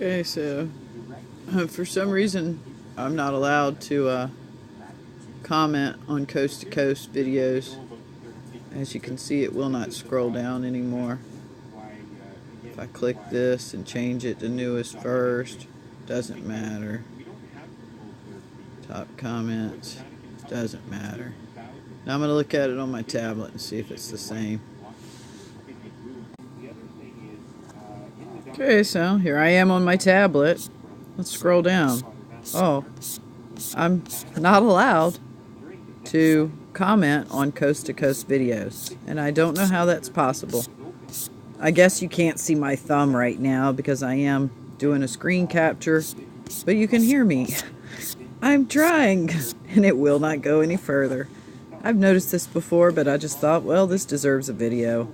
Okay, so for some reason I'm not allowed to comment on coast to coast videos. As you can see, it will not scroll down anymore. If I click this and change it to newest first, doesn't matter. Top comments, doesn't matter. Now I'm going to look at it on my tablet and see if it's the same. Okay, so here I am on my tablet. Let's scroll down. Oh, I'm not allowed to comment on coast to coast videos, and I don't know how that's possible. I guess you can't see my thumb right now because I am doing a screen capture, but you can hear me. I'm trying, and it will not go any further. I've noticed this before, but I just thought, well, this deserves a video.